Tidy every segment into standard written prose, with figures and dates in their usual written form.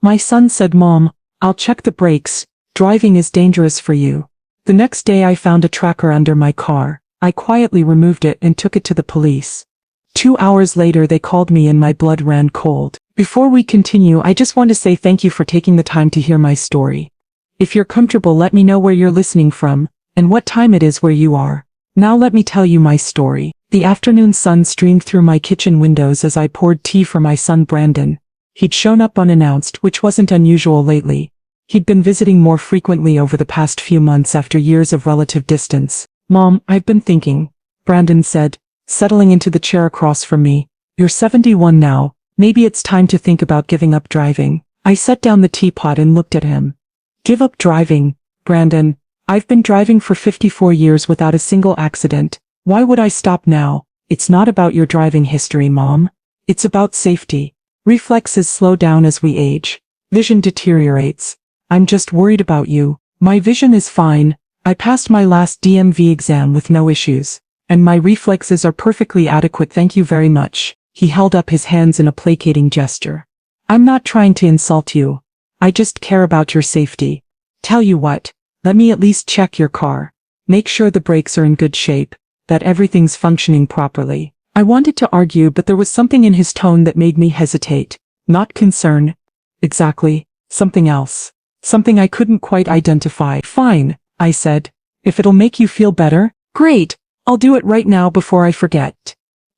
My son said, "Mom, I'll check the brakes. Driving is dangerous for you." The next day I found a tracker under my car. I quietly removed it and took it to the police. 2 hours later they called me and my blood ran cold. Before we continue, I just want to say thank you for taking the time to hear my story. If you're comfortable, let me know where you're listening from, and what time it is where you are. Now let me tell you my story. The afternoon sun streamed through my kitchen windows as I poured tea for my son Brandon. He'd shown up unannounced, which wasn't unusual lately. He'd been visiting more frequently over the past few months after years of relative distance. "Mom, I've been thinking," Brandon said, settling into the chair across from me. "You're 71 now. Maybe it's time to think about giving up driving." I set down the teapot and looked at him. "Give up driving, Brandon? I've been driving for 54 years without a single accident. Why would I stop now?" "It's not about your driving history, Mom. It's about safety. Reflexes slow down as we age. Vision deteriorates. I'm just worried about you." "My vision is fine. I passed my last DMV exam with no issues. And my reflexes are perfectly adequate, thank you very much." He held up his hands in a placating gesture. "I'm not trying to insult you. I just care about your safety. Tell you what, let me at least check your car. Make sure the brakes are in good shape, that everything's functioning properly." I wanted to argue, but there was something in his tone that made me hesitate. Not concern. Exactly. Something else. Something I couldn't quite identify. "Fine," I said. "If it'll make you feel better, great. I'll do it right now before I forget."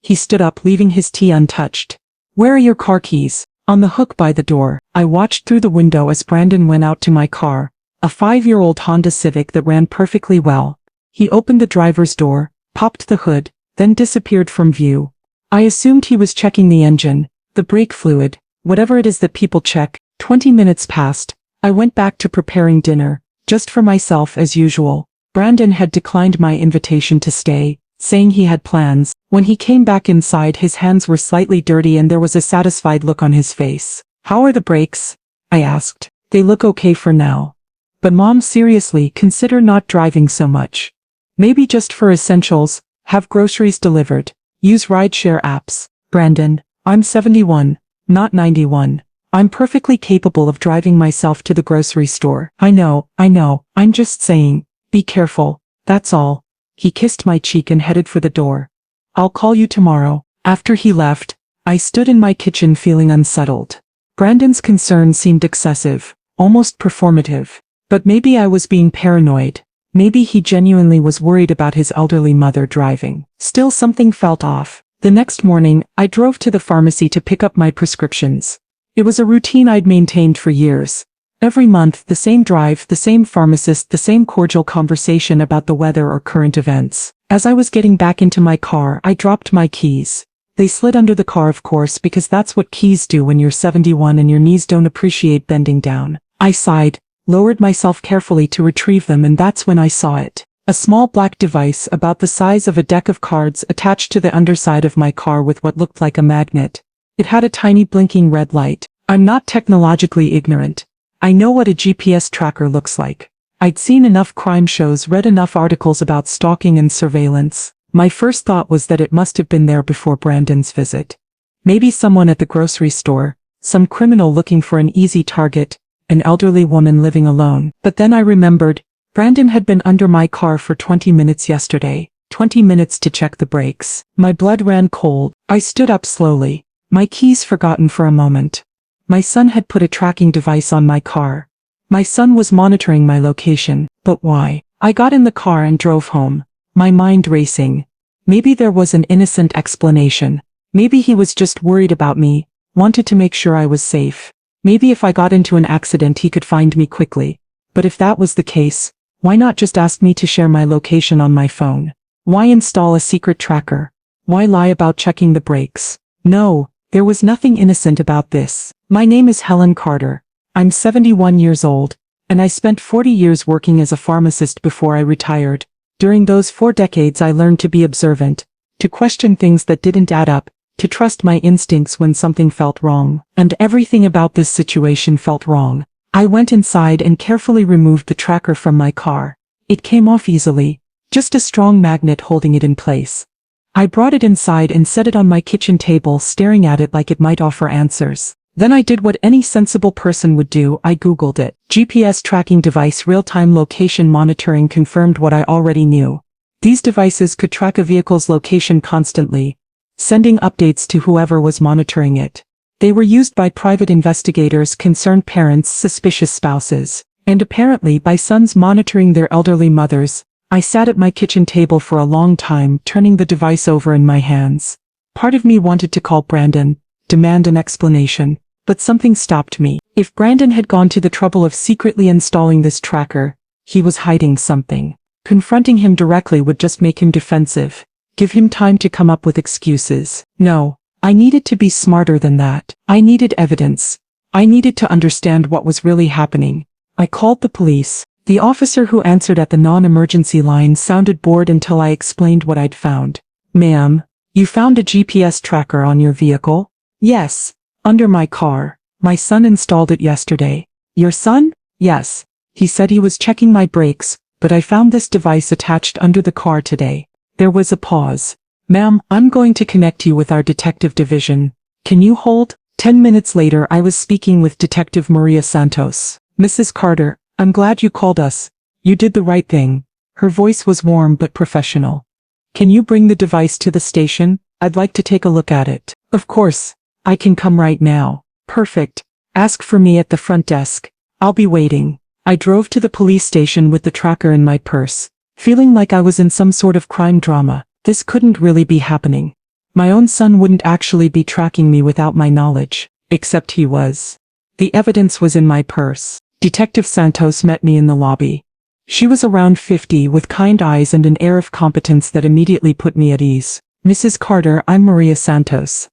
He stood up, leaving his tea untouched. "Where are your car keys?" "On the hook by the door." I watched through the window as Brandon went out to my car, a 5-year-old Honda Civic that ran perfectly well. He opened the driver's door, popped the hood, then disappeared from view. I assumed he was checking the engine, the brake fluid, whatever it is that people check. 20 minutes passed. I went back to preparing dinner, just for myself as usual. Brandon had declined my invitation to stay, saying he had plans. When he came back inside, his hands were slightly dirty and there was a satisfied look on his face. "How are the brakes?" I asked. "They look okay for now. But Mom, seriously, consider not driving so much. Maybe just for essentials, have groceries delivered, use rideshare apps." "Brandon, I'm 71, not 91. I'm perfectly capable of driving myself to the grocery store." I know, I'm just saying, be careful, that's all." He kissed my cheek and headed for the door. "I'll call you tomorrow." After he left, I stood in my kitchen feeling unsettled. Brandon's concern seemed excessive, almost performative. But maybe I was being paranoid. Maybe he genuinely was worried about his elderly mother driving. Still, something felt off. The next morning, I drove to the pharmacy to pick up my prescriptions. It was a routine I'd maintained for years. Every month, the same drive, the same pharmacist, the same cordial conversation about the weather or current events. As I was getting back into my car, I dropped my keys. They slid under the car, of course, because that's what keys do when you're 71 and your knees don't appreciate bending down. I sighed, lowered myself carefully to retrieve them, and that's when I saw it. A small black device about the size of a deck of cards attached to the underside of my car with what looked like a magnet. It had a tiny blinking red light. I'm not technologically ignorant. I know what a GPS tracker looks like. I'd seen enough crime shows, read enough articles about stalking and surveillance. My first thought was that it must have been there before Brandon's visit. Maybe someone at the grocery store, some criminal looking for an easy target, an elderly woman living alone. But then I remembered, Brandon had been under my car for 20 minutes yesterday, 20 minutes to check the brakes. My blood ran cold. I stood up slowly, my keys forgotten for a moment. My son had put a tracking device on my car. My son was monitoring my location, but why? I got in the car and drove home, my mind racing. Maybe there was an innocent explanation. Maybe he was just worried about me, wanted to make sure I was safe. Maybe if I got into an accident he could find me quickly. But if that was the case, why not just ask me to share my location on my phone? Why install a secret tracker? Why lie about checking the brakes? No, there was nothing innocent about this. My name is Helen Carter. I'm 71 years old, and I spent 40 years working as a pharmacist before I retired. During those 4 decades I learned to be observant, to question things that didn't add up, to trust my instincts when something felt wrong. And everything about this situation felt wrong. I went inside and carefully removed the tracker from my car. It came off easily, just a strong magnet holding it in place. I brought it inside and set it on my kitchen table, staring at it like it might offer answers. Then I did what any sensible person would do. I Googled it. GPS tracking device real-time location monitoring confirmed what I already knew. These devices could track a vehicle's location constantly, sending updates to whoever was monitoring it. They were used by private investigators, concerned parents, suspicious spouses, and apparently by sons monitoring their elderly mothers. I sat at my kitchen table for a long time, turning the device over in my hands. Part of me wanted to call Brandon, demand an explanation, but something stopped me. If Brandon had gone to the trouble of secretly installing this tracker, he was hiding something. Confronting him directly would just make him defensive, give him time to come up with excuses. No, I needed to be smarter than that. I needed evidence. I needed to understand what was really happening. I called the police. The officer who answered at the non-emergency line sounded bored until I explained what I'd found. Ma'am, you found a GPS tracker on your vehicle? Yes, under my car. My son installed it yesterday. Your son? Yes. He said he was checking my brakes, but I found this device attached under the car today. There was a pause. Ma'am, I'm going to connect you with our detective division. Can you hold? 10 minutes later, I was speaking with Detective Maria Santos. Mrs. Carter, I'm glad you called us. You did the right thing. Her voice was warm but professional. Can you bring the device to the station? I'd like to take a look at it. Of course. I can come right now. Perfect. Ask for me at the front desk. I'll be waiting. I drove to the police station with the tracker in my purse, feeling like I was in some sort of crime drama. This couldn't really be happening. My own son wouldn't actually be tracking me without my knowledge, except he was. The evidence was in my purse. Detective Santos met me in the lobby. She was around 50 with kind eyes and an air of competence that immediately put me at ease. Mrs. Carter, I'm Maria Santos.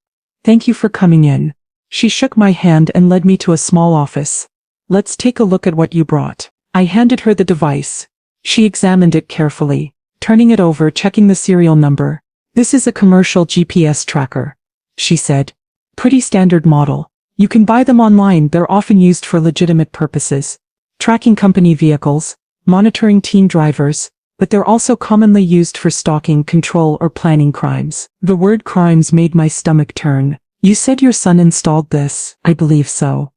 Thank you for coming in. She shook my hand and led me to a small office. Let's take a look at what you brought. I handed her the device. She examined it carefully, turning it over, checking the serial number. This is a commercial GPS tracker, she said. Pretty standard model. You can buy them online. They're often used for legitimate purposes, tracking company vehicles, monitoring teen drivers, but they're also commonly used for stalking, control, or planning crimes. The word crimes made my stomach turn. You said your son installed this. I believe so.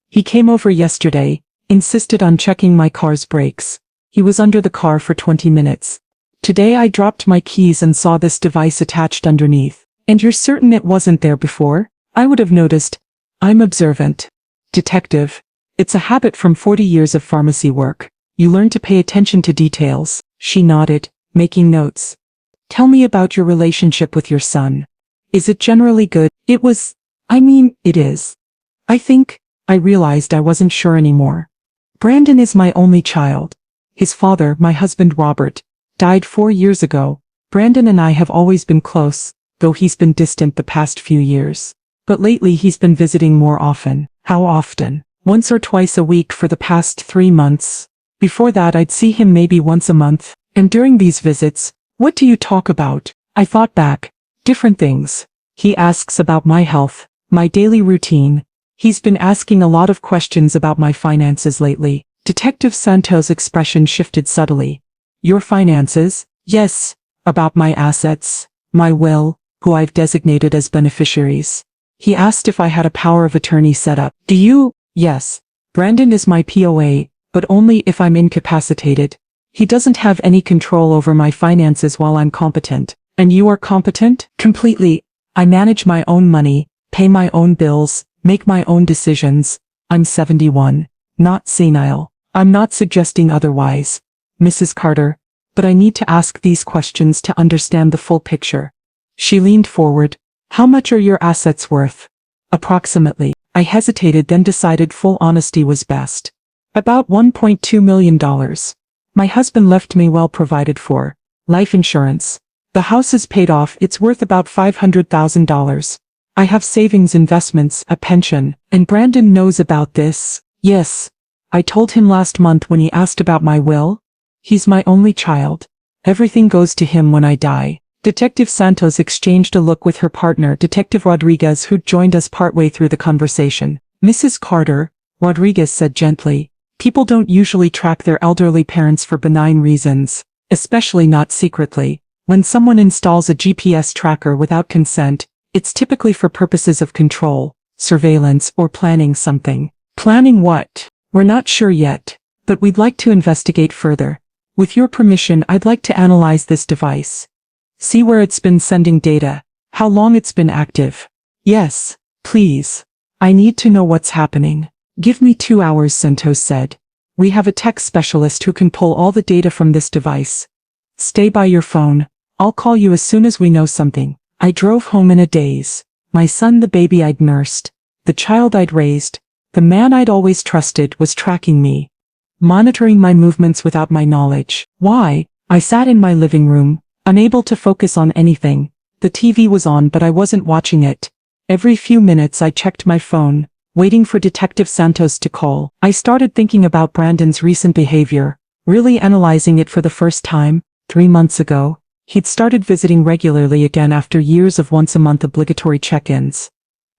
He came over yesterday, insisted on checking my car's brakes. He was under the car for 20 minutes. Today I dropped my keys and saw this device attached underneath. And you're certain it wasn't there before? I would have noticed. I'm observant. Detective. It's a habit from 40 years of pharmacy work. You learn to pay attention to details. She nodded, making notes. Tell me about your relationship with your son. Is it generally good? It is. I realized I wasn't sure anymore. Brandon is my only child. His father, my husband Robert, died 4 years ago. Brandon and I have always been close, though he's been distant the past few years. But lately he's been visiting more often. How often? Once or twice a week for the past 3 months. Before that I'd see him maybe once a month. And during these visits, what do you talk about? I thought back. Different things. He asks about my health, my daily routine. He's been asking a lot of questions about my finances lately. Detective Santos' expression shifted subtly. Your finances? Yes. About my assets, my will, who I've designated as beneficiaries. He asked if I had a power of attorney set up. Do you? Yes. Brandon is my POA, but only if I'm incapacitated. He doesn't have any control over my finances while I'm competent. And you are competent? Completely. I manage my own money, pay my own bills, make my own decisions. I'm 71, not senile. I'm not suggesting otherwise, Mrs. Carter, but I need to ask these questions to understand the full picture. She leaned forward. How much are your assets worth? Approximately. I hesitated, then decided full honesty was best. About $1.2 million. My husband left me well provided for. Life insurance. The house is paid off. It's worth about $500,000. I have savings, investments, a pension, and Brandon knows about this. Yes. I told him last month when he asked about my will. He's my only child. Everything goes to him when I die. Detective Santos exchanged a look with her partner, Detective Rodriguez, who joined us partway through the conversation. Mrs. Carter, Rodriguez said gently, people don't usually track their elderly parents for benign reasons, especially not secretly. When someone installs a GPS tracker without consent, it's typically for purposes of control, surveillance, or planning something. Planning what? We're not sure yet, but we'd like to investigate further. With your permission, I'd like to analyze this device. See where it's been sending data, how long it's been active. Yes, please. I need to know what's happening. Give me 2 hours, Santos said. We have a tech specialist who can pull all the data from this device. Stay by your phone. I'll call you as soon as we know something. I drove home in a daze. My son, the baby I'd nursed, the child I'd raised, the man I'd always trusted, was tracking me, monitoring my movements without my knowledge. Why? I sat in my living room, unable to focus on anything. The TV was on, but I wasn't watching it. Every few minutes I checked my phone, waiting for Detective Santos to call. I started thinking about Brandon's recent behavior, really analyzing it for the first time. 3 months ago, he'd started visiting regularly again after years of once-a-month obligatory check-ins.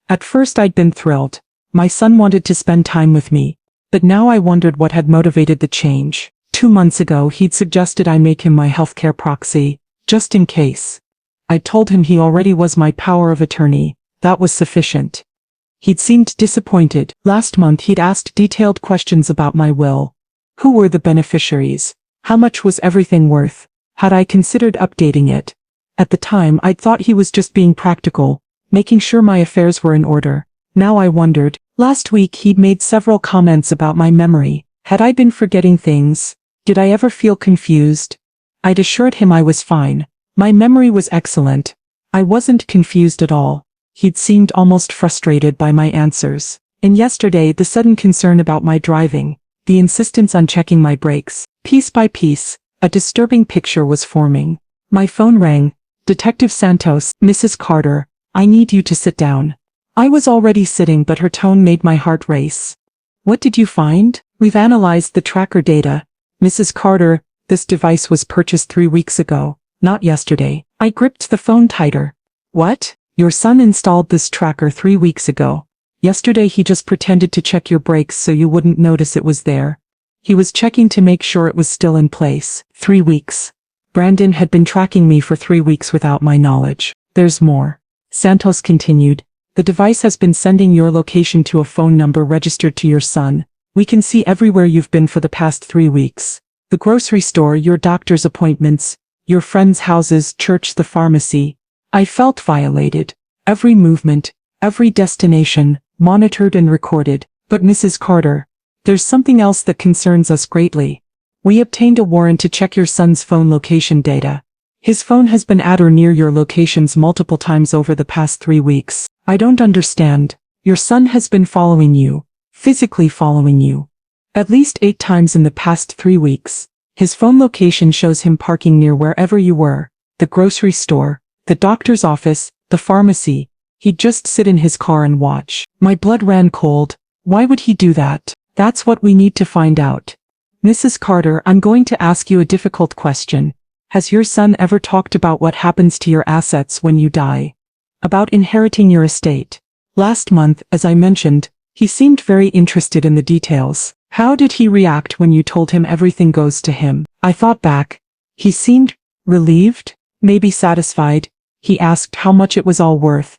At first I'd been thrilled. My son wanted to spend time with me. But now I wondered what had motivated the change. 2 months ago he'd suggested I make him my healthcare proxy, just in case. I told him he already was my power of attorney. That was sufficient. He'd seemed disappointed. Last month he'd asked detailed questions about my will. Who were the beneficiaries? How much was everything worth? Had I considered updating it? At the time I'd thought he was just being practical, making sure my affairs were in order. Now I wondered. Last week he'd made several comments about my memory. Had I been forgetting things? Did I ever feel confused? I'd assured him I was fine. My memory was excellent. I wasn't confused at all. He'd seemed almost frustrated by my answers. And yesterday the sudden concern about my driving, the insistence on checking my brakes. Piece by piece, a disturbing picture was forming. My phone rang. Detective Santos, Mrs. Carter, I need you to sit down. I was already sitting, but her tone made my heart race. What did you find? We've analyzed the tracker data. Mrs. Carter, this device was purchased 3 weeks ago, not yesterday. I gripped the phone tighter. What? Your son installed this tracker 3 weeks ago. Yesterday he just pretended to check your brakes so you wouldn't notice it was there. He was checking to make sure it was still in place. 3 weeks. Brandon had been tracking me for 3 weeks without my knowledge. There's more. Santos continued. The device has been sending your location to a phone number registered to your son. We can see everywhere you've been for the past 3 weeks. The grocery store, your doctor's appointments, your friends' houses, church, the pharmacy. I felt violated. Every movement, every destination, monitored and recorded. But Mrs. Carter, there's something else that concerns us greatly. We obtained a warrant to check your son's phone location data. His phone has been at or near your locations multiple times over the past 3 weeks. I don't understand. Your son has been following you, physically following you, at least 8 times in the past 3 weeks. His phone location shows him parking near wherever you were, the grocery store, the doctor's office, the pharmacy. He'd just sit in his car and watch. My blood ran cold. Why would he do that? That's what we need to find out. Mrs. Carter, I'm going to ask you a difficult question. Has your son ever talked about what happens to your assets when you die? About inheriting your estate? Last month, as I mentioned, he seemed very interested in the details. How did he react when you told him everything goes to him? I thought back. He seemed relieved, maybe satisfied. He asked how much it was all worth.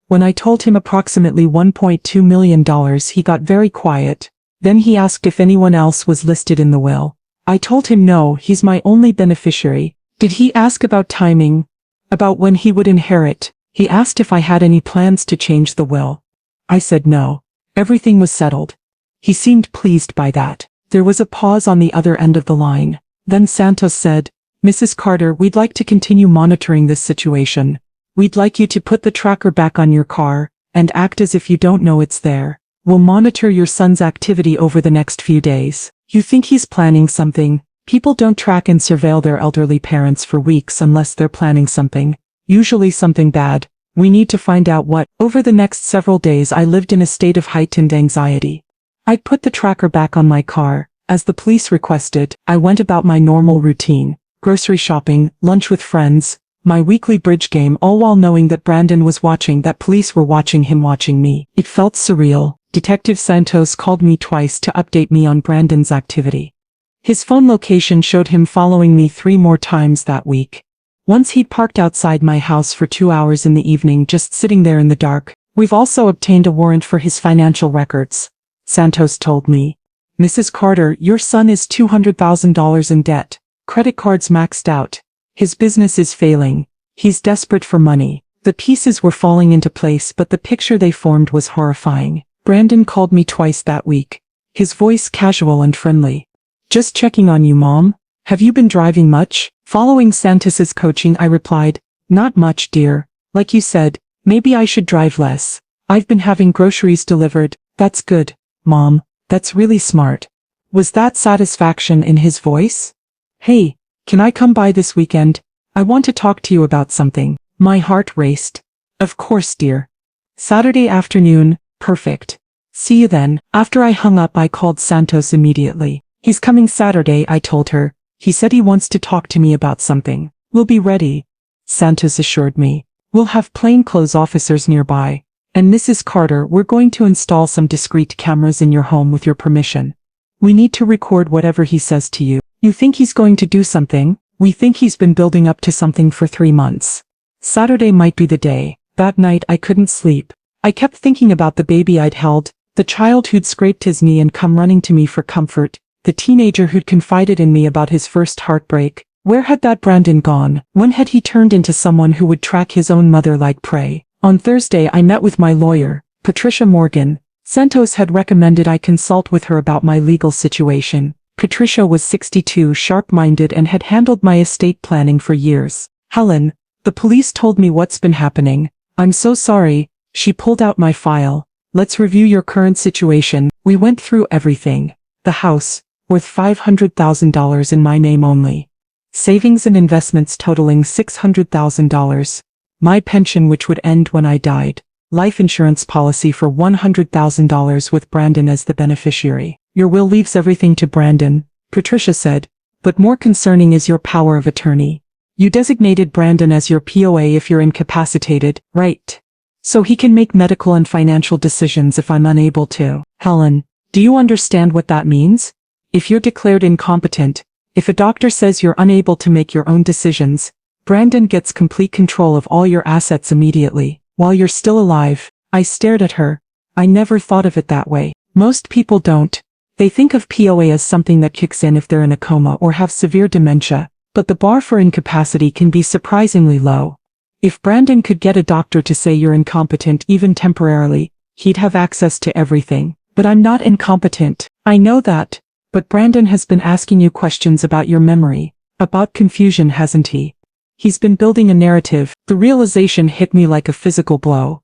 When I told him approximately $1.2 million, he got very quiet. Then he asked if anyone else was listed in the will. I told him no, he's my only beneficiary. Did he ask about timing? About when he would inherit? He asked if I had any plans to change the will. I said no. Everything was settled. He seemed pleased by that. There was a pause on the other end of the line. Then Santos said, Mrs. Carter, we'd like to continue monitoring this situation. We'd like you to put the tracker back on your car, and act as if you don't know it's there. We'll monitor your son's activity over the next few days. You think he's planning something? People don't track and surveil their elderly parents for weeks unless they're planning something. Usually something bad. We need to find out what. Over the next several days I lived in a state of heightened anxiety. I'd put the tracker back on my car. As the police requested, I went about my normal routine. Grocery shopping, lunch with friends, my weekly bridge game, all while knowing that Brandon was watching, that police were watching him watching me. It felt surreal. Detective Santos called me twice to update me on Brandon's activity. His phone location showed him following me 3 more times that week. Once he'd parked outside my house for 2 hours in the evening, just sitting there in the dark, We've also obtained a warrant for his financial records, Santos told me. Mrs. Carter, your son is $200,000 in debt. Credit cards maxed out. His business is failing. He's desperate for money. The pieces were falling into place, but the picture they formed was horrifying. Brandon called me twice that week. His voice casual and friendly. Just checking on you, Mom. Have you been driving much? Following Santos's coaching, I replied, not much, dear. Like you said, maybe I should drive less. I've been having groceries delivered. That's good, Mom. That's really smart. Was that satisfaction in his voice? Hey, can I come by this weekend? I want to talk to you about something. My heart raced. Of course, dear. Saturday afternoon, perfect. See you then. After I hung up, I called Santos immediately. He's coming Saturday, I told her. He said he wants to talk to me about something. We'll be ready, Santos assured me. We'll have plainclothes officers nearby. And Mrs. Carter, we're going to install some discreet cameras in your home with your permission. We need to record whatever he says to you. You think he's going to do something? We think he's been building up to something for 3 months. Saturday might be the day. That night I couldn't sleep. I kept thinking about the baby I'd held, the child who'd scraped his knee and come running to me for comfort, the teenager who'd confided in me about his first heartbreak. Where had that Brandon gone? When had he turned into someone who would track his own mother like prey? On Thursday I met with my lawyer, Patricia Morgan. Santos had recommended I consult with her about my legal situation. Patricia was 62, sharp-minded, and had handled my estate planning for years. Helen, the police told me what's been happening. I'm so sorry. She pulled out my file. Let's review your current situation. We went through everything. The house, worth $500,000 in my name only. Savings and investments totaling $600,000. My pension, which would end when I died. Life insurance policy for $100,000 with Brandon as the beneficiary. Your will leaves everything to Brandon, Patricia said, but more concerning is your power of attorney. You designated Brandon as your POA if you're incapacitated, right? So he can make medical and financial decisions if I'm unable to. Helen, do you understand what that means? If you're declared incompetent, if a doctor says you're unable to make your own decisions, Brandon gets complete control of all your assets immediately, while you're still alive. I stared at her. I never thought of it that way. Most people don't. They think of POA as something that kicks in if they're in a coma or have severe dementia, but the bar for incapacity can be surprisingly low. If Brandon could get a doctor to say you're incompetent even temporarily, he'd have access to everything. But I'm not incompetent. I know that. But Brandon has been asking you questions about your memory, about confusion, hasn't he? He's been building a narrative. The realization hit me like a physical blow.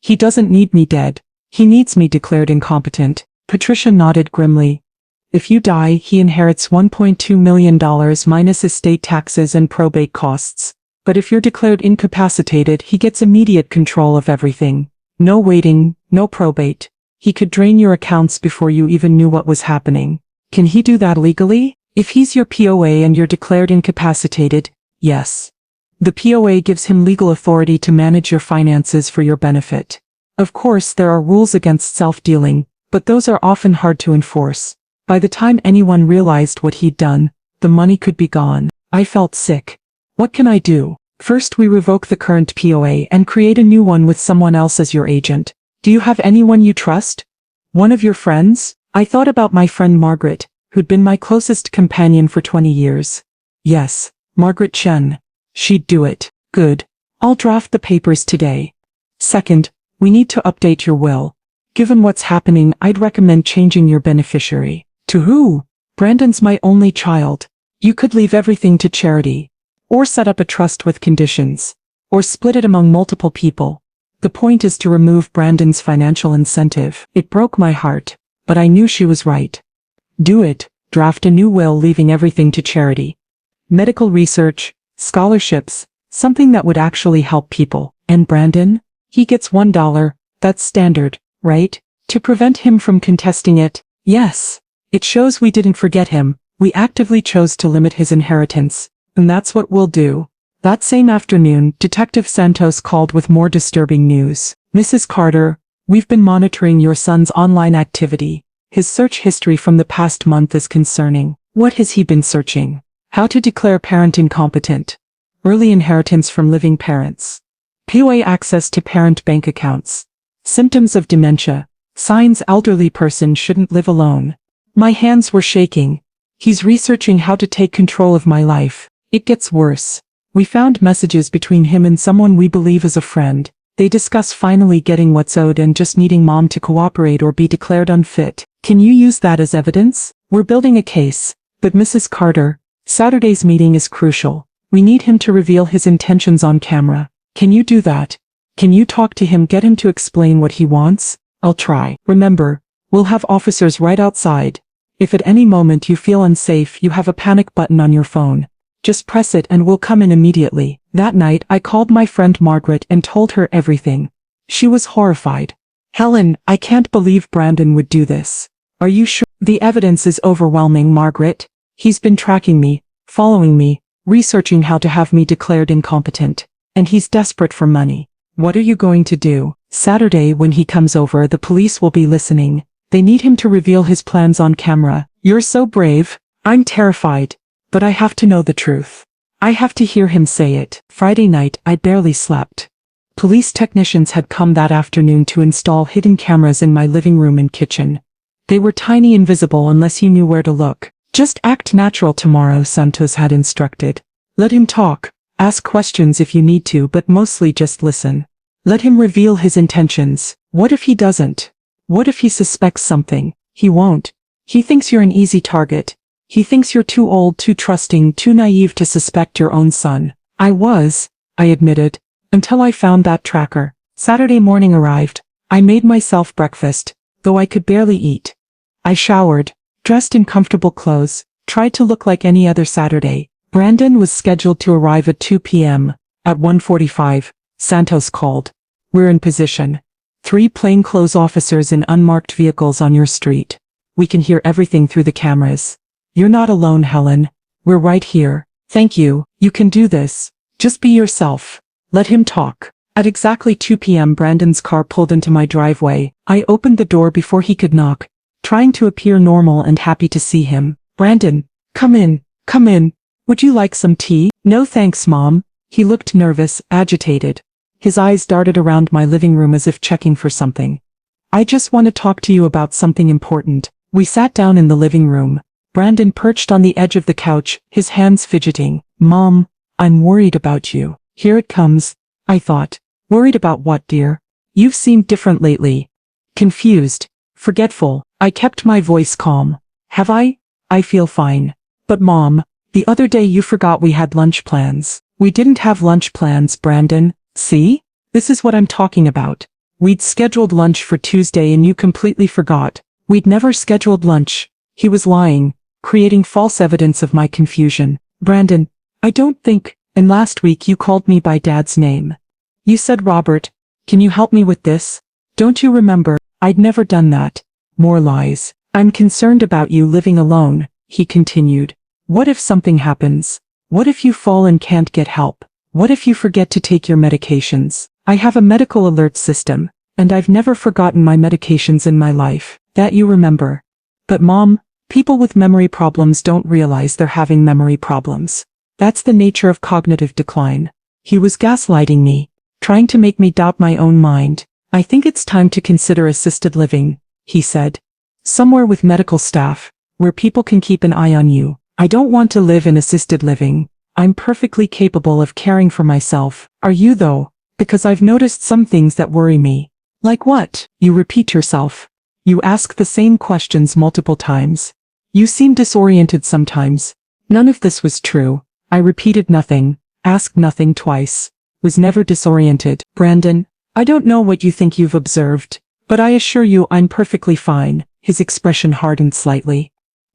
He doesn't need me dead. He needs me declared incompetent. Patricia nodded grimly. If you die, he inherits $1.2 million minus estate taxes and probate costs. But if you're declared incapacitated, he gets immediate control of everything. No waiting, no probate. He could drain your accounts before you even knew what was happening. Can he do that legally? If he's your POA and you're declared incapacitated, yes. The POA gives him legal authority to manage your finances for your benefit. Of course, there are rules against self-dealing, but those are often hard to enforce. By the time anyone realized what he'd done, the money could be gone. I felt sick. What can I do? First, we revoke the current POA and create a new one with someone else as your agent. Do you have anyone you trust? One of your friends? I thought about my friend Margaret, who'd been my closest companion for 20 years. Yes, Margaret Chen. She'd do it. Good. I'll draft the papers today. Second, we need to update your will. Given what's happening, I'd recommend changing your beneficiary. To who? Brandon's my only child. You could leave everything to charity. Or set up a trust with conditions. Or split it among multiple people. The point is to remove Brandon's financial incentive. It broke my heart, but I knew she was right. Do it. Draft a new will leaving everything to charity. Medical research, scholarships, something that would actually help people. And Brandon? He gets $1. That's standard, right? To prevent him from contesting it? Yes. It shows we didn't forget him. We actively chose to limit his inheritance. And that's what we'll do. That same afternoon, Detective Santos called with more disturbing news. Mrs. Carter, we've been monitoring your son's online activity. His search history from the past month is concerning. What has he been searching? How to declare parent incompetent. Early inheritance from living parents. POA access to parent bank accounts. Symptoms of dementia. Signs elderly person shouldn't live alone. My hands were shaking. He's researching how to take control of my life. It gets worse. We found messages between him and someone we believe is a friend. They discuss finally getting what's owed and just needing mom to cooperate or be declared unfit. Can you use that as evidence? We're building a case. But Mrs. Carter, Saturday's meeting is crucial. We need him to reveal his intentions on camera. Can you do that? Can you talk to him, get him to explain what he wants? I'll try. Remember, we'll have officers right outside. If at any moment you feel unsafe, you have a panic button on your phone. Just press it and we'll come in immediately. That night, I called my friend Margaret and told her everything. She was horrified. Helen, I can't believe Brandon would do this. Are you sure? The evidence is overwhelming, Margaret. He's been tracking me, following me, researching how to have me declared incompetent. And he's desperate for money. What are you going to do? Saturday when he comes over, the police will be listening. They need him to reveal his plans on camera. You're so brave. I'm terrified. But I have to know the truth. I have to hear him say it. Friday night, I barely slept. Police technicians had come that afternoon to install hidden cameras in my living room and kitchen. They were tiny, invisible unless you knew where to look. Just act natural tomorrow, Santos had instructed. Let him talk. Ask questions if you need to, but mostly just listen. Let him reveal his intentions. What if he doesn't? What if he suspects something? He won't. He thinks you're an easy target. He thinks you're too old, too trusting, too naive to suspect your own son. I admitted, until I found that tracker. Saturday morning arrived. I made myself breakfast, though I could barely eat. I showered, dressed in comfortable clothes, tried to look like any other Saturday. Brandon was scheduled to arrive at 2 p.m. At 1:45, Santos called. We're in position. 3 plainclothes officers in unmarked vehicles on your street. We can hear everything through the cameras. You're not alone, Helen. We're right here. Thank you. You can do this. Just be yourself. Let him talk. At exactly 2 p.m. Brandon's car pulled into my driveway. I opened the door before he could knock, trying to appear normal and happy to see him. Brandon, come in. Come in. Would you like some tea? No thanks, Mom. He looked nervous, agitated. His eyes darted around my living room as if checking for something. I just want to talk to you about something important. We sat down in the living room. Brandon perched on the edge of the couch, his hands fidgeting. Mom, I'm worried about you. Here it comes, I thought. Worried about what, dear? You've seemed different lately. Confused. Forgetful. I kept my voice calm. Have I? I feel fine. But Mom, the other day you forgot we had lunch plans. We didn't have lunch plans, Brandon. See? This is what I'm talking about. We'd scheduled lunch for Tuesday and you completely forgot. We'd never scheduled lunch. He was lying, creating false evidence of my confusion. Brandon, I don't think, and last week you called me by Dad's name. You said Robert. Can you help me with this? Don't you remember? I'd never done that. More lies. I'm concerned about you living alone, he continued. What if something happens? What if you fall and can't get help? What if you forget to take your medications? I have a medical alert system, and I've never forgotten my medications in my life. That you remember. But Mom, people with memory problems don't realize they're having memory problems. That's the nature of cognitive decline. He was gaslighting me, trying to make me doubt my own mind. I think it's time to consider assisted living, he said. Somewhere with medical staff, where people can keep an eye on you. I don't want to live in assisted living. I'm perfectly capable of caring for myself. Are you though? Because I've noticed some things that worry me. Like what? You repeat yourself. You ask the same questions multiple times. You seem disoriented sometimes. None of this was true. I repeated nothing, asked nothing twice, was never disoriented. Brandon, I don't know what you think you've observed, but I assure you I'm perfectly fine. His expression hardened slightly.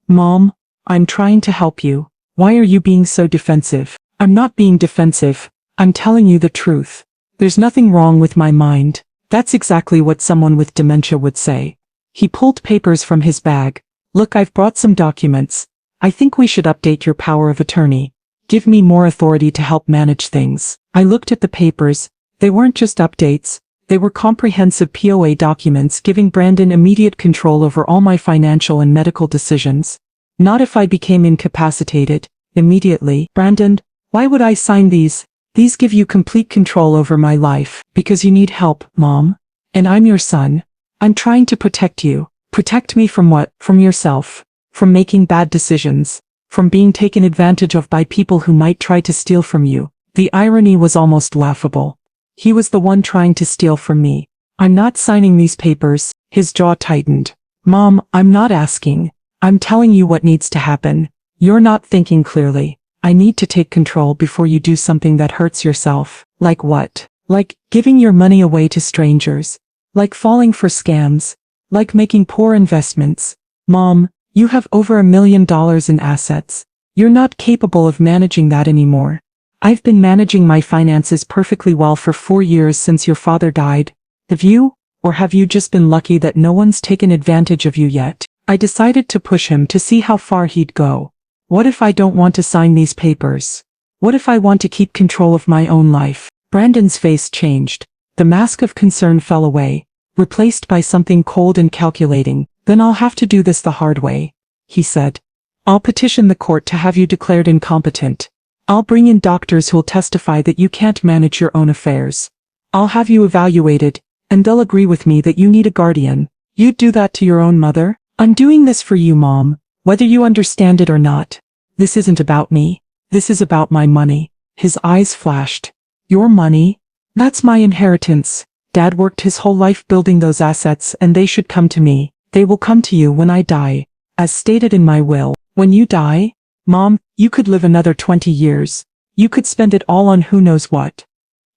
Mom, I'm trying to help you. Why are you being so defensive? I'm not being defensive. I'm telling you the truth. There's nothing wrong with my mind. That's exactly what someone with dementia would say. He pulled papers from his bag. Look, I've brought some documents. I think we should update your power of attorney. Give me more authority to help manage things. I looked at the papers. They weren't just updates. They were comprehensive POA documents giving Brandon immediate control over all my financial and medical decisions. Not if I became incapacitated, immediately. Brandon, why would I sign these? These give you complete control over my life. Because you need help, Mom. And I'm your son. I'm trying to protect you. Protect me from what? From yourself. From making bad decisions. From being taken advantage of by people who might try to steal from you. The irony was almost laughable. He was the one trying to steal from me. I'm not signing these papers. His jaw tightened. Mom, I'm not asking. I'm telling you what needs to happen. You're not thinking clearly. I need to take control before you do something that hurts yourself. Like what? Like giving your money away to strangers. Like falling for scams. Like making poor investments. Mom, you have over $1 million in assets. You're not capable of managing that anymore. I've been managing my finances perfectly well for 4 years since your father died. Have you? Or have you just been lucky that no one's taken advantage of you yet? I decided to push him to see how far he'd go. What if I don't want to sign these papers? What if I want to keep control of my own life? Brandon's face changed. The mask of concern fell away, replaced by something cold and calculating. Then I'll have to do this the hard way, he said. I'll petition the court to have you declared incompetent. I'll bring in doctors who'll testify that you can't manage your own affairs. I'll have you evaluated, and they'll agree with me that you need a guardian. You'd do that to your own mother? I'm doing this for you, Mom, whether you understand it or not. This isn't about me. This is about my money. His eyes flashed. Your money? That's my inheritance. Dad worked his whole life building those assets and they should come to me. They will come to you when I die. As stated in my will. When you die? Mom, you could live another 20 years. You could spend it all on who knows what.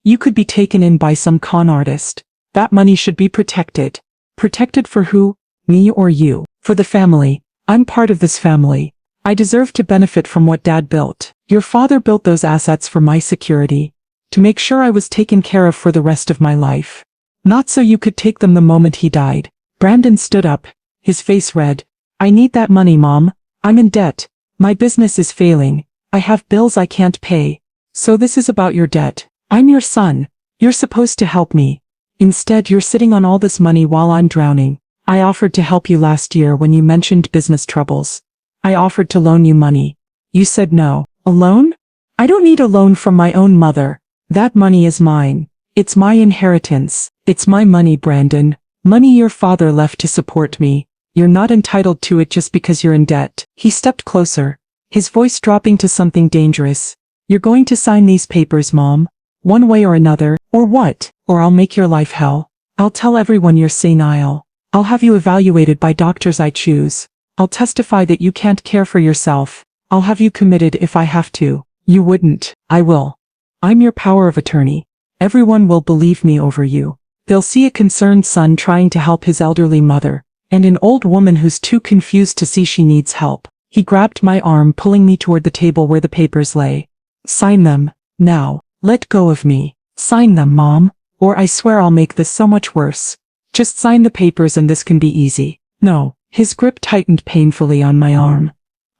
You could be taken in by some con artist. That money should be protected. Protected for who? Me or you? For the family. I'm part of this family. I deserve to benefit from what Dad built. Your father built those assets for my security. To make sure I was taken care of for the rest of my life. Not so you could take them the moment he died. Brandon stood up, his face red. I need that money, Mom. I'm in debt. My business is failing. I have bills I can't pay. So this is about your debt. I'm your son. You're supposed to help me. Instead, you're sitting on all this money while I'm drowning. I offered to help you last year when you mentioned business troubles. I offered to loan you money. You said no. A loan? I don't need a loan from my own mother. That money is mine. It's my inheritance. It's my money, Brandon. Money your father left to support me. You're not entitled to it just because you're in debt. He stepped closer, his voice dropping to something dangerous. You're going to sign these papers, Mom. One way or another. Or what? Or I'll make your life hell. I'll tell everyone you're senile. I'll have you evaluated by doctors I choose. I'll testify that you can't care for yourself. I'll have you committed if I have to. You wouldn't. I will. I'm your power of attorney. Everyone will believe me over you. They'll see a concerned son trying to help his elderly mother, and an old woman who's too confused to see she needs help. He grabbed my arm, pulling me toward the table where the papers lay. Sign them, now. Let go of me. Sign them, Mom, or I swear I'll make this so much worse. Just sign the papers and this can be easy. No. His grip tightened painfully on my arm.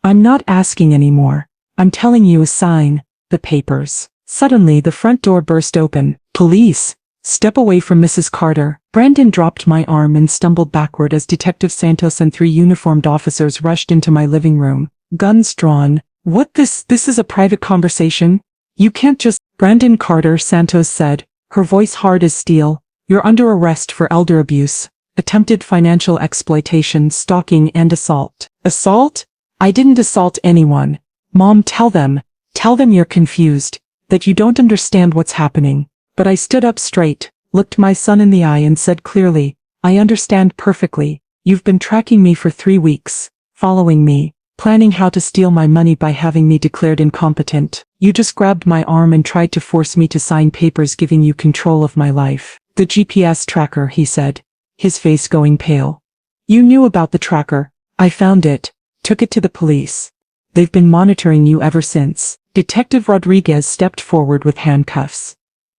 I'm not asking anymore. I'm telling you, sign the papers. Suddenly the front door burst open. Police! Step away from Mrs. Carter. Brandon dropped my arm and stumbled backward as Detective Santos and 3 uniformed officers rushed into my living room. Guns drawn. What this is a private conversation? You can't just— Brandon Carter, Santos said, her voice hard as steel. You're under arrest for elder abuse, attempted financial exploitation, stalking and assault. Assault? I didn't assault anyone. Mom, tell them you're confused, that you don't understand what's happening. But I stood up straight, looked my son in the eye and said clearly, I understand perfectly. You've been tracking me for 3 weeks, following me, planning how to steal my money by having me declared incompetent. You just grabbed my arm and tried to force me to sign papers giving you control of my life. The GPS tracker, he said, his face going pale. You knew about the tracker. I found it, took it to the police. They've been monitoring you ever since. Detective Rodriguez stepped forward with handcuffs.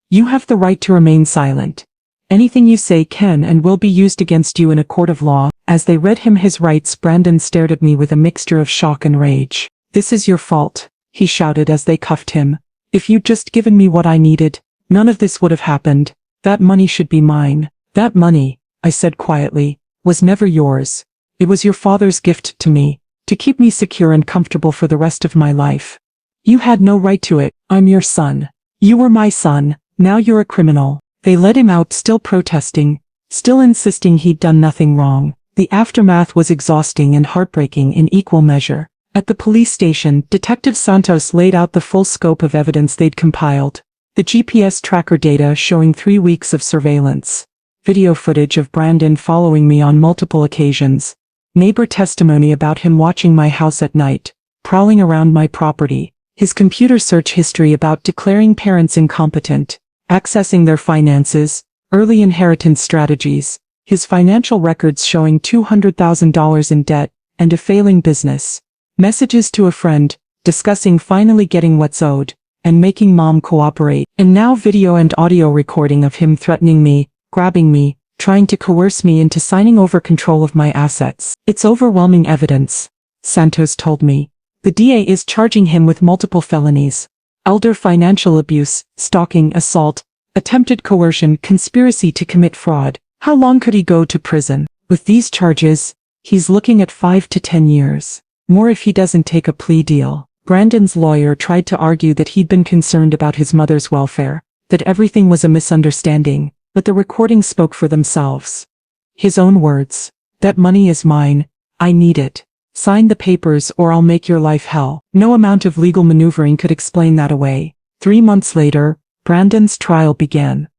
You have the right to remain silent. Anything you say can and will be used against you in a court of law. As they read him his rights, Brandon stared at me with a mixture of shock and rage. This is your fault, he shouted as they cuffed him. If you'd just given me what I needed, none of this would have happened. That money should be mine. That money, I said quietly, was never yours. It was your father's gift to me, to keep me secure and comfortable for the rest of my life. You had no right to it. I'm your son. You were my son. Now you're a criminal. They let him out, still protesting, still insisting he'd done nothing wrong. The aftermath was exhausting and heartbreaking in equal measure. At the police station, Detective Santos laid out the full scope of evidence they'd compiled. The GPS tracker data showing 3 weeks of surveillance. Video footage of Brandon following me on multiple occasions. Neighbor testimony about him watching my house at night, prowling around my property. His computer search history about declaring parents incompetent, accessing their finances, early inheritance strategies. His financial records showing $200,000 in debt, and a failing business. Messages to a friend, discussing finally getting what's owed, and making mom cooperate. And now video and audio recording of him threatening me, grabbing me, trying to coerce me into signing over control of my assets. It's overwhelming evidence, Santos told me. The DA is charging him with multiple felonies. Elder financial abuse, stalking, assault, attempted coercion, conspiracy to commit fraud. How long could he go to prison? With these charges, he's looking at 5 to 10 years. More if he doesn't take a plea deal. Brandon's lawyer tried to argue that he'd been concerned about his mother's welfare, that everything was a misunderstanding, but the recordings spoke for themselves. His own words, "That money is mine, I need it. Sign the papers or I'll make your life hell." No amount of legal maneuvering could explain that away. 3 months later, Brandon's trial began.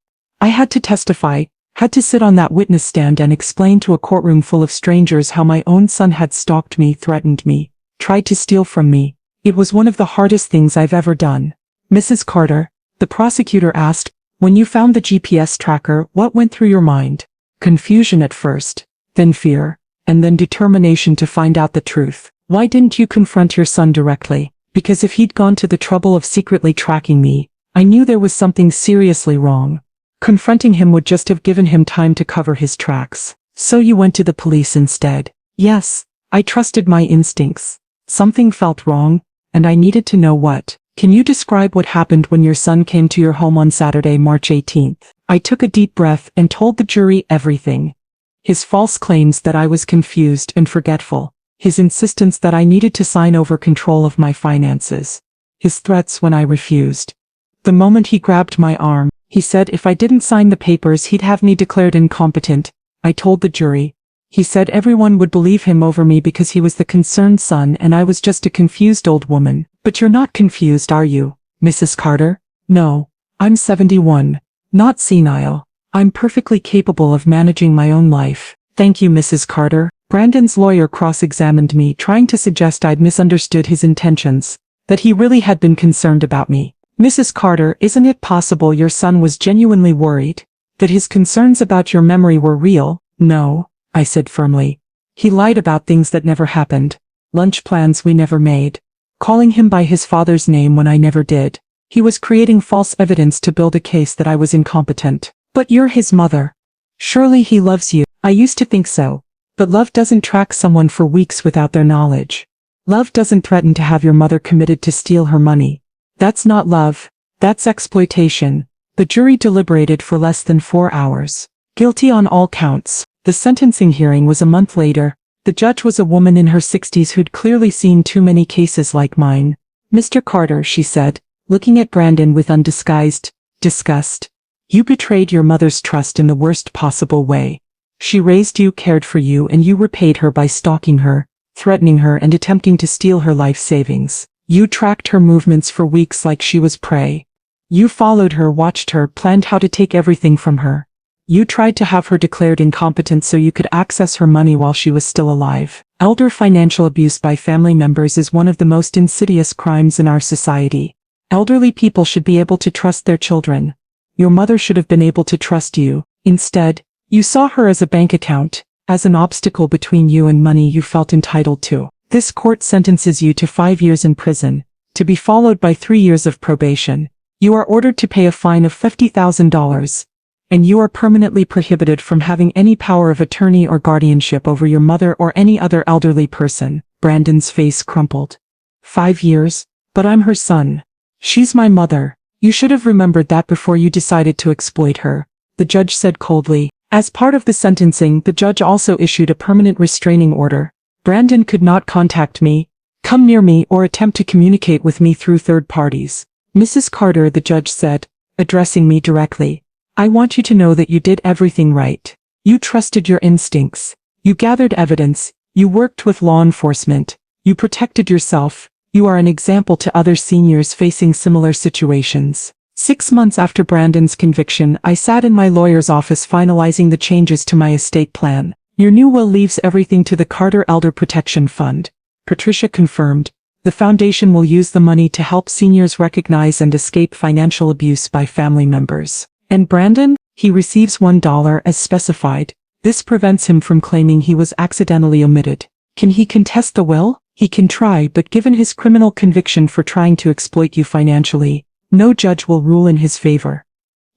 I had to testify, had to sit on that witness stand and explain to a courtroom full of strangers how my own son had stalked me, threatened me, tried to steal from me. It was one of the hardest things I've ever done. "Mrs. Carter," the prosecutor asked, "when you found the GPS tracker, what went through your mind?" Confusion at first, then fear, and then determination to find out the truth. "Why didn't you confront your son directly?" "Because if he'd gone to the trouble of secretly tracking me, I knew there was something seriously wrong. Confronting him would just have given him time to cover his tracks." "So you went to the police instead?" "Yes, I trusted my instincts. Something felt wrong, and I needed to know what." "Can you describe what happened when your son came to your home on Saturday, March 18th? I took a deep breath and told the jury everything. His false claims that I was confused and forgetful. His insistence that I needed to sign over control of my finances. His threats when I refused. The moment he grabbed my arm, he said if I didn't sign the papers he'd have me declared incompetent. I told the jury. He said everyone would believe him over me because he was the concerned son and I was just a confused old woman. But you're not confused, are you, Mrs. Carter? No. I'm 71. Not senile. I'm perfectly capable of managing my own life. Thank you, Mrs. Carter." Brandon's lawyer cross-examined me, trying to suggest I'd misunderstood his intentions, that he really had been concerned about me. "Mrs. Carter, isn't it possible your son was genuinely worried? That his concerns about your memory were real?" "No," I said firmly. "He lied about things that never happened. Lunch plans we never made. Calling him by his father's name when I never did. He was creating false evidence to build a case that I was incompetent." "But you're his mother. Surely he loves you." "I used to think so. But love doesn't track someone for weeks without their knowledge. Love doesn't threaten to have your mother committed to steal her money. That's not love. That's exploitation." The jury deliberated for less than 4 hours. Guilty on all counts. The sentencing hearing was a month later. The judge was a woman in her 60s who'd clearly seen too many cases like mine. "Mr. Carter," she said, looking at Brandon with undisguised disgust, "you betrayed your mother's trust in the worst possible way. She raised you, cared for you, and you repaid her by stalking her, threatening her, and attempting to steal her life savings. You tracked her movements for weeks like she was prey. You followed her, watched her, planned how to take everything from her. You tried to have her declared incompetent so you could access her money while she was still alive." Elder financial abuse by family members is one of the most insidious crimes in our society. Elderly people should be able to trust their children. Your mother should have been able to trust you. Instead, you saw her as a bank account, as an obstacle between you and money you felt entitled to. This court sentences you to 5 years in prison, to be followed by 3 years of probation. You are ordered to pay a fine of $50,000, and you are permanently prohibited from having any power of attorney or guardianship over your mother or any other elderly person. Brandon's face crumpled. 5 years? But I'm her son. She's my mother. You should have remembered that before you decided to exploit her, the judge said coldly. As part of the sentencing, the judge also issued a permanent restraining order. Brandon could not contact me, come near me, or attempt to communicate with me through third parties. "Mrs. Carter," the judge said, addressing me directly, "I want you to know that you did everything right. You trusted your instincts. You gathered evidence. You worked with law enforcement. You protected yourself. You are an example to other seniors facing similar situations. 6 months after Brandon's conviction, I sat in my lawyer's office finalizing the changes to my estate plan. Your new will leaves everything to the Carter Elder Protection Fund. Patricia confirmed. The foundation will use the money to help seniors recognize and escape financial abuse by family members. And Brandon? He receives $1 as specified. This prevents him from claiming he was accidentally omitted. Can he contest the will? He can try, but given his criminal conviction for trying to exploit you financially, no judge will rule in his favor.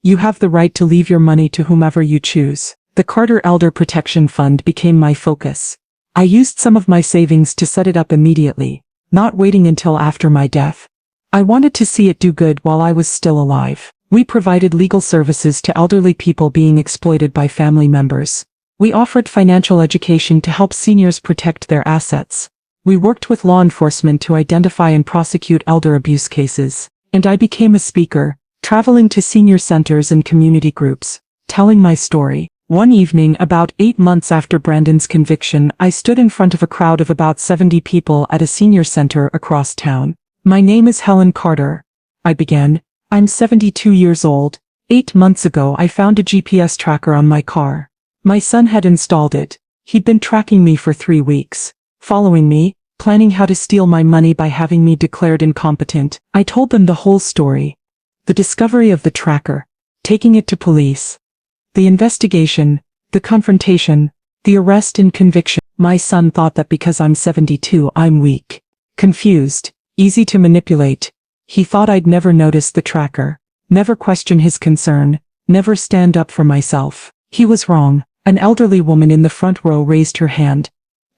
You have the right to leave your money to whomever you choose. The Carter Elder Protection Fund became my focus. I used some of my savings to set it up immediately, not waiting until after my death. I wanted to see it do good while I was still alive. We provided legal services to elderly people being exploited by family members. We offered financial education to help seniors protect their assets. We worked with law enforcement to identify and prosecute elder abuse cases. And I became a speaker, traveling to senior centers and community groups, telling my story. One evening, about 8 months after Brandon's conviction, I stood in front of a crowd of about 70 people at a senior center across town. My name is Helen Carter. I began. I'm 72 years old. 8 months ago, I found a GPS tracker on my car. My son had installed it. He'd been tracking me for 3 weeks, following me, planning how to steal my money by having me declared incompetent. I told them the whole story. The discovery of the tracker, taking it to police, the investigation, the confrontation, the arrest and conviction. My son thought that because I'm 72, I'm weak, confused, easy to manipulate. He thought I'd never notice the tracker, never question his concern, never stand up for myself. He was wrong. An elderly woman in the front row raised her hand.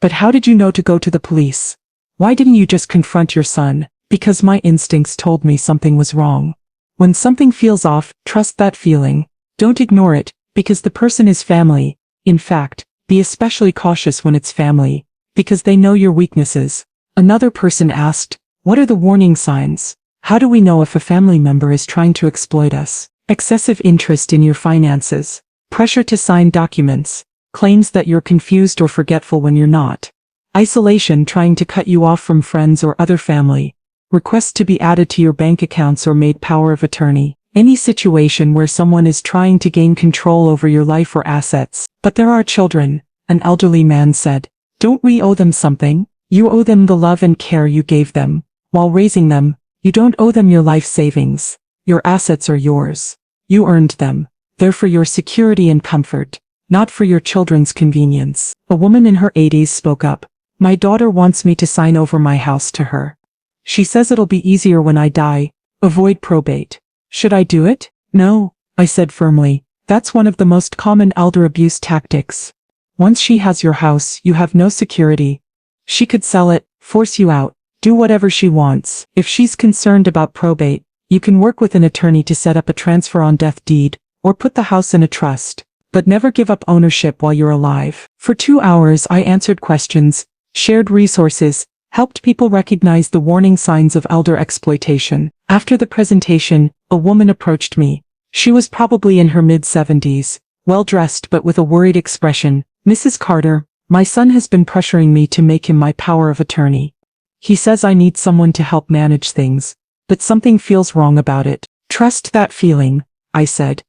But how did you know to go to the police? Why didn't you just confront your son? Because my instincts told me something was wrong. When something feels off, trust that feeling. Don't ignore it, because the person is family. In fact, be especially cautious when it's family, because they know your weaknesses. Another person asked, what are the warning signs? How do we know if a family member is trying to exploit us? Excessive interest in your finances, pressure to sign documents, claims that you're confused or forgetful when you're not. Isolation, trying to cut you off from friends or other family. Requests to be added to your bank accounts or made power of attorney. Any situation where someone is trying to gain control over your life or assets. But there are children, an elderly man said. Don't we owe them something? You owe them the love and care you gave them. While raising them, you don't owe them your life savings. Your assets are yours. You earned them. They're for your security and comfort, not for your children's convenience. A woman in her 80s spoke up. My daughter wants me to sign over my house to her. She says it'll be easier when I die. Avoid probate. Should I do it? No, I said firmly. That's one of the most common elder abuse tactics. Once she has your house, you have no security. She could sell it, force you out, do whatever she wants. If she's concerned about probate, you can work with an attorney to set up a transfer on death deed, or put the house in a trust. But never give up ownership while you're alive. For 2 hours I answered questions, shared resources, helped people recognize the warning signs of elder exploitation. After the presentation, a woman approached me. She was probably in her mid-70s, well-dressed but with a worried expression. Mrs. Carter, my son has been pressuring me to make him my power of attorney. He says I need someone to help manage things, but something feels wrong about it. Trust that feeling, I said.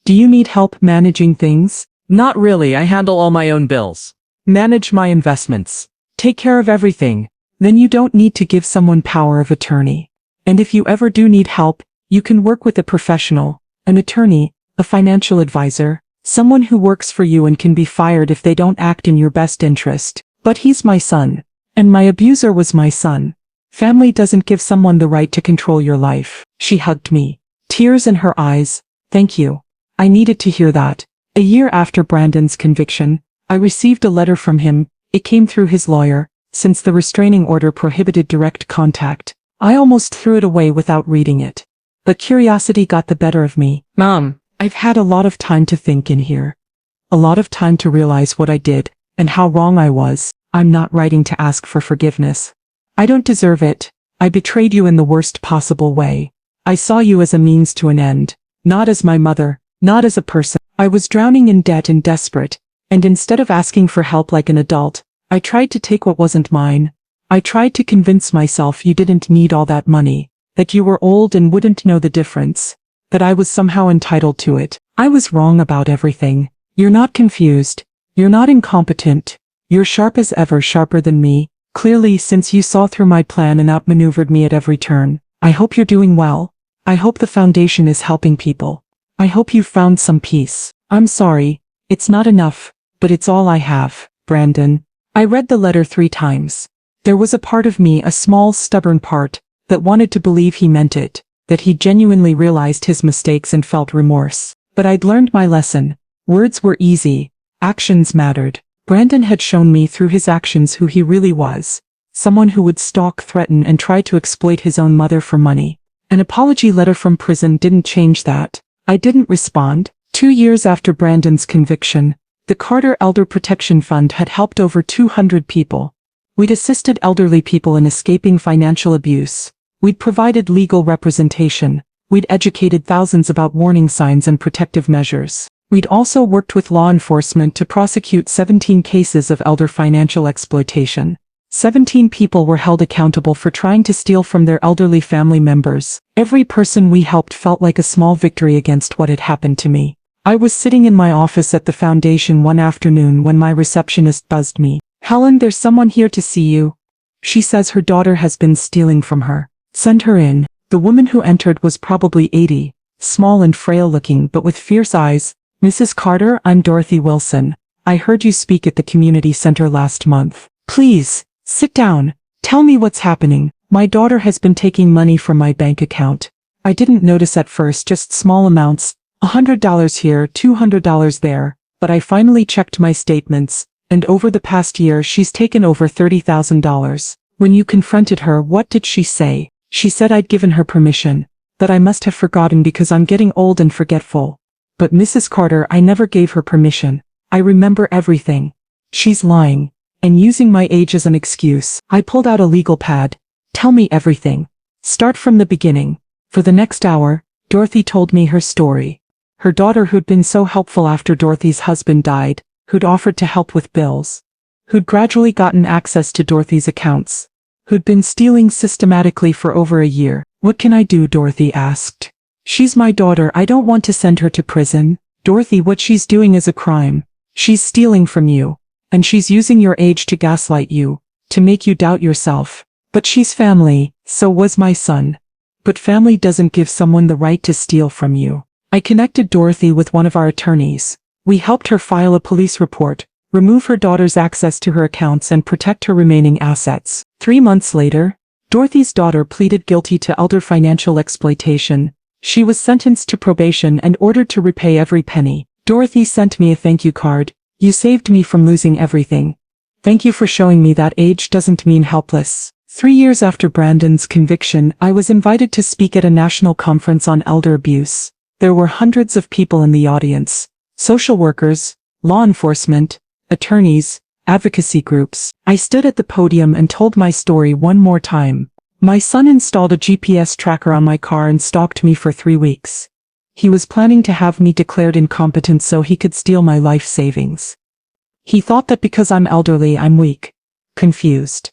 Do you need help managing things? Not really, I handle all my own bills. Manage my investments. Take care of everything. Then you don't need to give someone power of attorney. And if you ever do need help, you can work with a professional, an attorney, a financial advisor, someone who works for you and can be fired if they don't act in your best interest. But he's my son. And my abuser was my son. Family doesn't give someone the right to control your life. She hugged me, tears in her eyes. Thank you. I needed to hear that. A year after Brandon's conviction, I received a letter from him. It came through his lawyer. Since the restraining order prohibited direct contact, I almost threw it away without reading it. But curiosity got the better of me. Mom, I've had a lot of time to think in here. A lot of time to realize what I did, and how wrong I was. I'm not writing to ask for forgiveness. I don't deserve it. I betrayed you in the worst possible way. I saw you as a means to an end, not as my mother, not as a person. I was drowning in debt and desperate, And instead of asking for help like an adult, I tried to take what wasn't mine. I tried to convince myself you didn't need all that money, that you were old and wouldn't know the difference, that I was somehow entitled to it. I was wrong about everything. You're not confused. You're not incompetent. You're sharp as ever, sharper than me. Clearly, since you saw through my plan and outmaneuvered me at every turn. I hope you're doing well. I hope the foundation is helping people. I hope you've found some peace. I'm sorry. It's not enough, but it's all I have, Brandon. I read the letter 3 times. There was a part of me, a small, stubborn part, that wanted to believe he meant it, that he genuinely realized his mistakes and felt remorse. But I'd learned my lesson. Words were easy. Actions mattered. Brandon had shown me through his actions who he really was. Someone who would stalk, threaten, and try to exploit his own mother for money. An apology letter from prison didn't change that. I didn't respond. 2 years after Brandon's conviction, the Carter Elder Protection Fund had helped over 200 people. We'd assisted elderly people in escaping financial abuse. We'd provided legal representation. We'd educated thousands about warning signs and protective measures. We'd also worked with law enforcement to prosecute 17 cases of elder financial exploitation. 17 people were held accountable for trying to steal from their elderly family members. Every person we helped felt like a small victory against what had happened to me. I was sitting in my office at the foundation one afternoon when my receptionist buzzed me. "Helen, there's someone here to see you. She says her daughter has been stealing from her. Send her in." The woman who entered was probably 80, small and frail looking but with fierce eyes. "Mrs. Carter, I'm Dorothy Wilson. I heard you speak at the community center last month. Please, sit down. Tell me what's happening. My daughter has been taking money from my bank account. I didn't notice at first, just small amounts, $100 here, $200 there, but I finally checked my statements, and over the past year she's taken over $30,000. When you confronted her, what did she say?" "She said I'd given her permission, that I must have forgotten because I'm getting old and forgetful. But Mrs. Carter, I never gave her permission. I remember everything." "She's lying, and using my age as an excuse." I pulled out a legal pad. "Tell me everything. Start from the beginning." For the next hour, Dorothy told me her story. Her daughter, who'd been so helpful after Dorothy's husband died, who'd offered to help with bills, who'd gradually gotten access to Dorothy's accounts, who'd been stealing systematically for over a year. "What can I do?" Dorothy asked. "She's my daughter. I don't want to send her to prison." "Dorothy, what she's doing is a crime. She's stealing from you. And she's using your age to gaslight you, to make you doubt yourself. But she's family, so was my son. But family doesn't give someone the right to steal from you." I connected Dorothy with one of our attorneys. We helped her file a police report, remove her daughter's access to her accounts, and protect her remaining assets. 3 months later, Dorothy's daughter pleaded guilty to elder financial exploitation. She was sentenced to probation and ordered to repay every penny. Dorothy sent me a thank you card. "You saved me from losing everything. Thank you for showing me that age doesn't mean helpless." 3 years after Brandon's conviction, I was invited to speak at a national conference on elder abuse. There were hundreds of people in the audience. Social workers, law enforcement, attorneys, advocacy groups. I stood at the podium and told my story one more time. My son installed a GPS tracker on my car and stalked me for 3 weeks. He was planning to have me declared incompetent so he could steal my life savings. He thought that because I'm elderly, I'm weak, confused,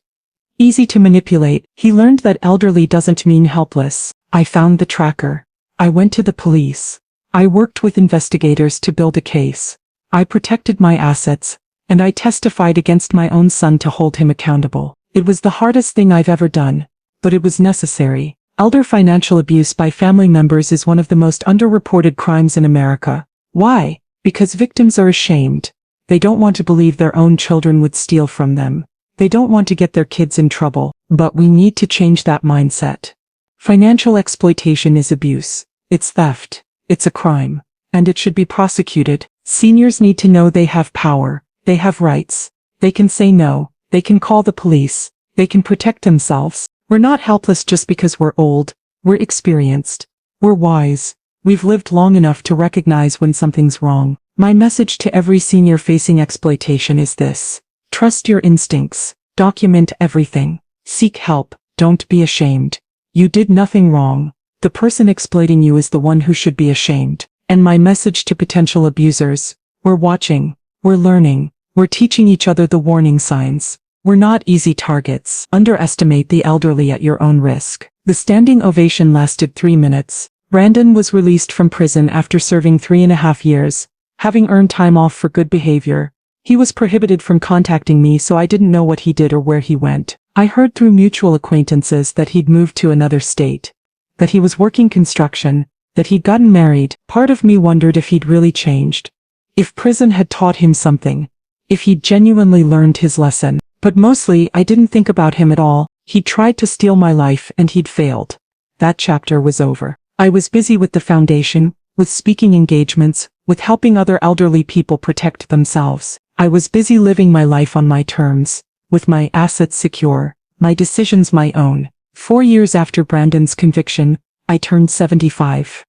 easy to manipulate. He learned that elderly doesn't mean helpless. I found the tracker. I went to the police. I worked with investigators to build a case. I protected my assets, and I testified against my own son to hold him accountable. It was the hardest thing I've ever done, but it was necessary. Elder financial abuse by family members is one of the most underreported crimes in America. Why? Because victims are ashamed. They don't want to believe their own children would steal from them. They don't want to get their kids in trouble. But we need to change that mindset. Financial exploitation is abuse. It's theft. It's a crime. And it should be prosecuted. Seniors need to know they have power. They have rights. They can say no. They can call the police. They can protect themselves. We're not helpless just because we're old. We're experienced. We're wise. We've lived long enough to recognize when something's wrong. My message to every senior facing exploitation is this. Trust your instincts. Document everything. Seek help. Don't be ashamed. You did nothing wrong. The person exploiting you is the one who should be ashamed. And my message to potential abusers. We're watching. We're learning. We're teaching each other the warning signs. We're not easy targets. Underestimate the elderly at your own risk. The standing ovation lasted 3 minutes. Brandon was released from prison after serving 3.5 years, having earned time off for good behavior. He was prohibited from contacting me, so I didn't know what he did or where he went. I heard through mutual acquaintances that he'd moved to another state, that he was working construction, that he'd gotten married. Part of me wondered if he'd really changed, if prison had taught him something, if he'd genuinely learned his lesson. But mostly, I didn't think about him at all. He'd tried to steal my life and he'd failed. That chapter was over. I was busy with the foundation, with speaking engagements, with helping other elderly people protect themselves. I was busy living my life on my terms, with my assets secure, my decisions my own. 4 years after Brandon's conviction, I turned 75.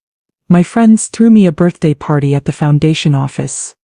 My friends threw me a birthday party at the foundation office.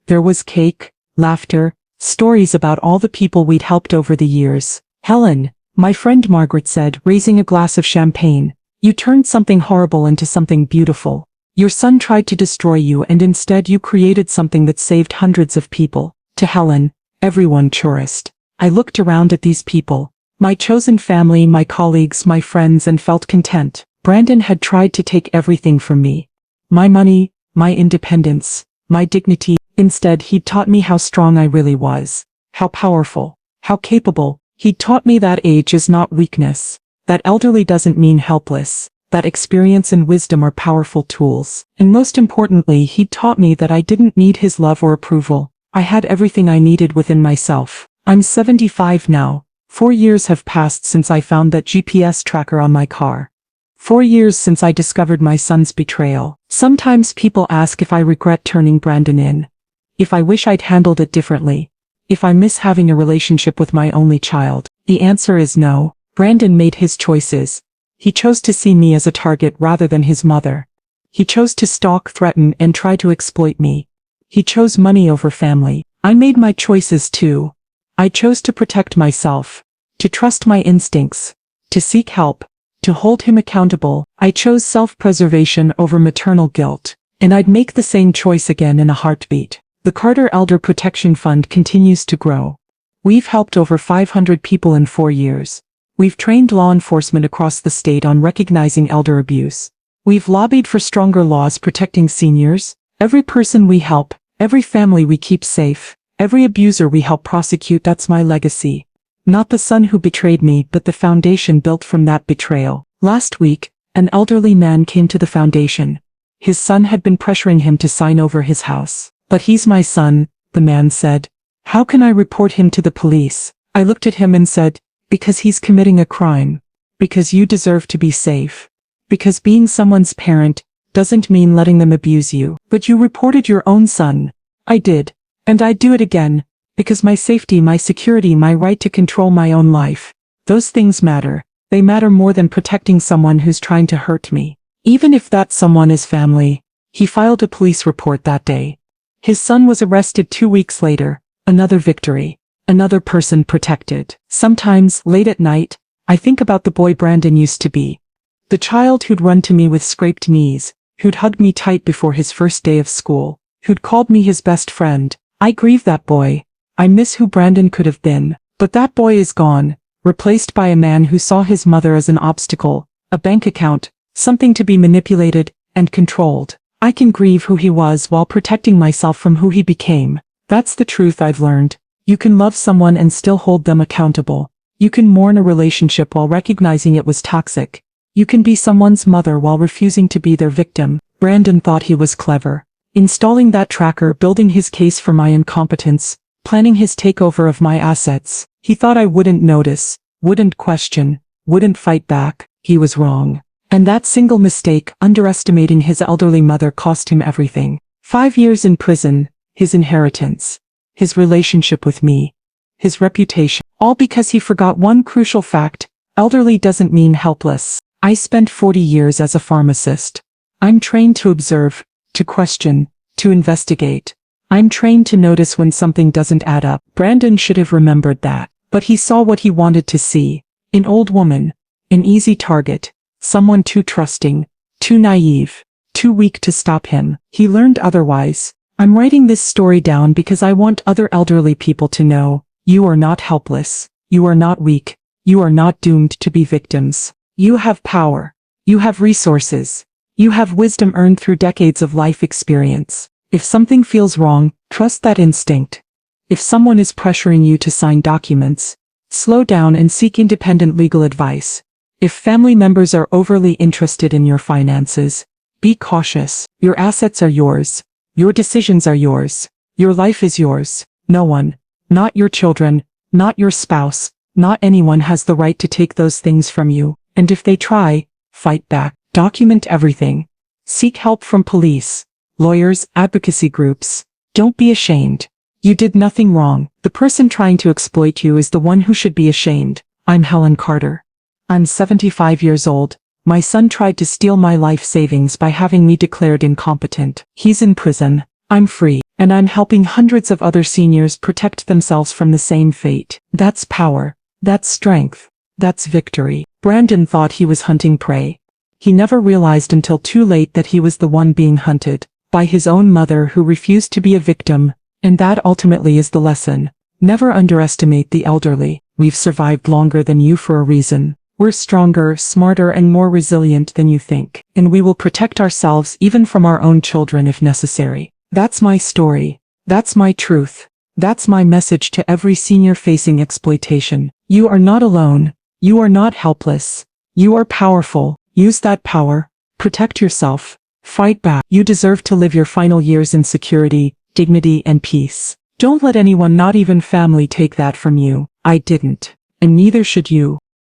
There was cake, laughter, stories about all the people we'd helped over the years. Helen, my friend Margaret said, raising a glass of champagne, you turned something horrible into something beautiful. Your son tried to destroy you and instead you created something that saved hundreds of people. To Helen, everyone chorused. I looked around at these people, my chosen family, my colleagues, my friends, and felt content. Brandon had tried to take everything from me. My money, my independence, my dignity. Instead, he'd taught me how strong I really was, how powerful, how capable. He'd taught me that age is not weakness, that elderly doesn't mean helpless, that experience and wisdom are powerful tools. And most importantly, he'd taught me that I didn't need his love or approval. I had everything I needed within myself. I'm 75 now. 4 years have passed since I found that GPS tracker on my car. 4 years since I discovered my son's betrayal. Sometimes people ask if I regret turning Brandon in, if I wish I'd handled it differently, if I miss having a relationship with my only child. The answer is no. Brandon made his choices. He chose to see me as a target rather than his mother. He chose to stalk, threaten, and try to exploit me. He chose money over family. I made my choices too. I chose to protect myself, to trust my instincts, to seek help, to hold him accountable. I chose self-preservation over maternal guilt, and I'd make the same choice again in a heartbeat. The Carter Elder Protection Fund continues to grow. We've helped over 500 people in 4 years. We've trained law enforcement across the state on recognizing elder abuse. We've lobbied for stronger laws protecting seniors. Every person we help, every family we keep safe, every abuser we help prosecute. That's my legacy. Not the son who betrayed me, but the foundation built from that betrayal. Last week, an elderly man came to the foundation. His son had been pressuring him to sign over his house. But he's my son, the man said. How can I report him to the police? I looked at him and said, because he's committing a crime. Because you deserve to be safe. Because being someone's parent doesn't mean letting them abuse you. But you reported your own son. I did. And I'd do it again. Because my safety, my security, my right to control my own life. Those things matter. They matter more than protecting someone who's trying to hurt me. Even if that someone is family. He filed a police report that day. His son was arrested 2 weeks later. Another victory. Another person protected. Sometimes, late at night, I think about the boy Brandon used to be. The child who'd run to me with scraped knees, who'd hug me tight before his first day of school, who'd called me his best friend. I grieve that boy. I miss who Brandon could have been. But that boy is gone, replaced by a man who saw his mother as an obstacle, a bank account, something to be manipulated and controlled. I can grieve who he was while protecting myself from who he became. That's the truth I've learned. You can love someone and still hold them accountable. You can mourn a relationship while recognizing it was toxic. You can be someone's mother while refusing to be their victim. Brandon thought he was clever. Installing that tracker, building his case for my incompetence, planning his takeover of my assets. He thought I wouldn't notice, wouldn't question, wouldn't fight back. He was wrong. And that single mistake, underestimating his elderly mother, cost him everything. 5 years in prison, his inheritance, his relationship with me, his reputation. All because he forgot one crucial fact: elderly doesn't mean helpless. I spent 40 years as a pharmacist. I'm trained to observe, to question, to investigate. I'm trained to notice when something doesn't add up. Brandon should have remembered that. But he saw what he wanted to see. An old woman. An easy target. Someone too trusting, too naive, too weak to stop him. He learned otherwise. I'm writing this story down because I want other elderly people to know, you are not helpless, you are not weak, you are not doomed to be victims. You have power. You have resources. You have wisdom earned through decades of life experience. If something feels wrong, trust that instinct. If someone is pressuring you to sign documents, slow down and seek independent legal advice. If family members are overly interested in your finances, be cautious. Your assets are yours. Your decisions are yours. Your life is yours. No one, not your children, not your spouse, not anyone has the right to take those things from you. And if they try, fight back. Document everything. Seek help from police, lawyers, advocacy groups. Don't be ashamed. You did nothing wrong. The person trying to exploit you is the one who should be ashamed. I'm Helen Carter. I'm 75 years old. My son tried to steal my life savings by having me declared incompetent. He's in prison. I'm free. And I'm helping hundreds of other seniors protect themselves from the same fate. That's power. That's strength. That's victory. Brandon thought he was hunting prey. He never realized until too late that he was the one being hunted, by his own mother who refused to be a victim, and that ultimately is the lesson. Never underestimate the elderly. We've survived longer than you for a reason. We're stronger, smarter, and more resilient than you think, and we will protect ourselves even from our own children if necessary. That's my story. That's my truth. That's my message to every senior facing exploitation. You are not alone. You are not helpless. You are powerful. Use that power. Protect yourself. Fight back. You deserve to live your final years in security, dignity, and peace. Don't let anyone, not even family, take that from you. I didn't. And neither should you.